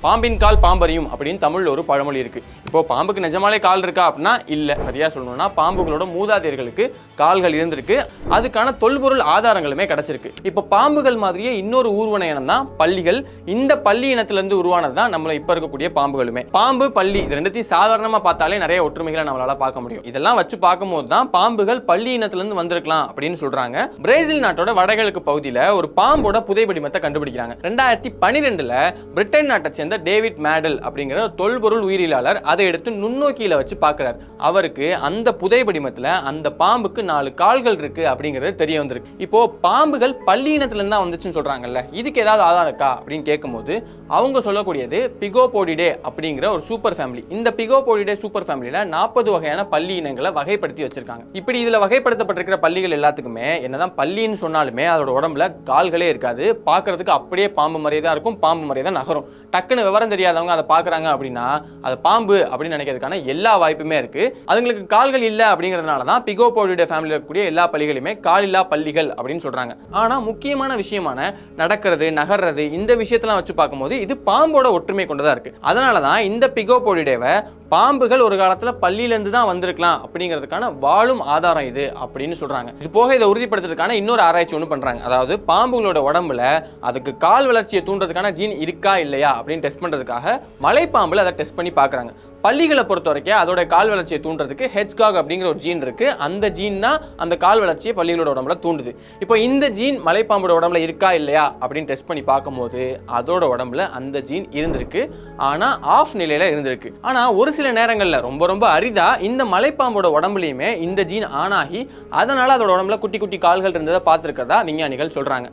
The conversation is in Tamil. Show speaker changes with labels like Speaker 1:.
Speaker 1: பாம்பின் கால் பாம்பறியும் அப்படின்னு தமிழ்ல ஒரு பழமொழி இருக்கு. இப்போ பாம்புக்கு நிஜமாலே கால் இருக்கா அப்படின்னா இல்ல. சரியா சொல்லணும்னா பாம்புகளோட மூதாதையர்களுக்கு கால்கள் இருந்திருக்கு. அதுக்கான தொல்பொருள் ஆதாரங்களுமே கிடைச்சிருக்கு. இப்போ பாம்புகள் மாதிரியே இன்னொரு ஊர்வன இனம் தான் பல்லிகள். இந்த பல்லி இனத்துல இருந்து உருவானது தான் நம்மள இப்ப இருக்கக்கூடிய பாம்புகளுமே. பாம்பு பல்லி இது ரெண்டுத்தையும் சாதாரணமா பார்த்தாலே நிறைய ஒற்றுமைகளை நம்மளால பார்க்க முடியும். இதெல்லாம் வச்சு பார்க்கும்போது தான் பாம்புகள் பல்லி இனத்துல இருந்து வந்திருக்கலாம் அப்படின்னு சொல்றாங்க. பிரேசில் நாட்டோட வடகிழக்கு பகுதியில ஒரு பாம்போட புதைபடிமத்தை கண்டுபிடிக்கிறாங்க. 2012ல பிரிட்டன் நாட்டை சேர்ந்த டேவிட் மேடல் அப்படிங்கிற தொல்பொருள் உயிரியலாளர் அதை எடுத்து நுண்ணோக்கியில வச்சு பார்க்கிறார். அவருக்கு அந்த புதைபடிமத்துல அந்த பாம்புக்கு 4 கால்கள் இருக்கு அப்படிங்கிறது தெரிய வந்திருக்கு. இப்போ பாம்புகள் பல்லி இனத்துல இருந்து தான் வந்துச்சுன்னு சொல்றாங்கல்ல, இதுக்கு ஏதாவது ஆதாரம் இருக்கா அப்படின்னு கேட்கும்போது அவங்க சொல்லக்கூடியது பிகோபோடிடே அப்படிங்கிற ஒரு சூப்பர் ஃபேமிலி. இந்த பிகோபோடிடே சூப்பர் ஃபேமிலியில 40 வகையான பல்லி இனங்களை வகைப்படுத்தி வச்சிருக்காங்க. இப்படி இதுல வகைப்படுத்தப்பட்டிருக்கிற பல்லிகள் எல்லாத்துக்குமே என்னதான் பல்லின்னு சொன்னாலுமே அதோட உடம்புல கால்களே இருக்காது. பார்க்கிறதுக்கு அப்படியே பாம்பு மாதிரியே தான் இருக்கும், பாம்பு மாதிரியே தான் நகரும். டக்குன்னு விவரம் தெரியாதவங்க அதை பார்க்குறாங்க அப்படின்னா அது பாம்பு அப்படின்னு நினைக்கிறதுக்கான எல்லா வாய்ப்புமே இருக்கு. அதுங்களுக்கு கால்கள் இல்லை அப்படிங்கிறதுனால தான் பிகோபோடிடே ஃபேமிலியில் இருக்கக்கூடிய எல்லா பல்லிகளுமே காலில்லா பல்லிகள் அப்படின்னு சொல்றாங்க. ஆனா முக்கியமான விஷயமான நடக்கிறது நகர்றது இந்த விஷயத்தெல்லாம் வச்சு பார்க்கும்போது இது பாம்போட ஒற்றுமை கொண்டதா இருக்கு. அதனால தான் இந்த பிகோபோடிடேவை பாம்புகள் ஒரு காலத்துல பல்லியிலிருந்து தான் வந்திருக்கலாம் அப்படிங்கிறதுக்கான வாழும் ஆதாரம் இது அப்படின்னு சொல்றாங்க. இது போக இதை உறுதிப்படுத்துறதுக்கான இன்னொரு ஆராய்ச்சி ஒன்று பண்றாங்க. அதாவது பாம்புகளோட உடம்புல அதுக்கு கால் வளர்ச்சியை தூண்டுறதுக்கான ஜீன் இருக்கா இல்லையா அப்படின்னு டெஸ்ட் பண்றதுக்காக மலைப்பாம்புல அதை டெஸ்ட் பண்ணி பார்க்கறாங்க. பல்லிகளை பொறுத்த வரைக்கும் அதோட கால் வளர்ச்சியை தூண்டுறதுக்கு ஹெட்ஜ்காக் அப்படிங்கிற ஒரு ஜீன் இருக்கு. அந்த ஜீன் தான் அந்த கால் வளர்ச்சியை பல்லிகளோட உடம்புல தூண்டுது. இப்போ இந்த ஜீன் மலைப்பாம்போட உடம்புல இருக்கா இல்லையா அப்படின்னு டெஸ்ட் பண்ணி பார்க்கும்போது அதோட உடம்புல அந்த ஜீன் இருந்திருக்கு. ஆனா ஆஃப் நிலையில இருந்திருக்கு. ஆனா ஒரு சில நேரங்கள்ல ரொம்ப ரொம்ப அரிதா இந்த மலைப்பாம்போட உடம்புலயுமே இந்த ஜீன் ஆன் ஆகி அதனால அதோட உடம்புல குட்டி குட்டி கால்கள் இருந்ததை பார்த்திருக்கிறதா விஞ்ஞானிகள் சொல்றாங்க.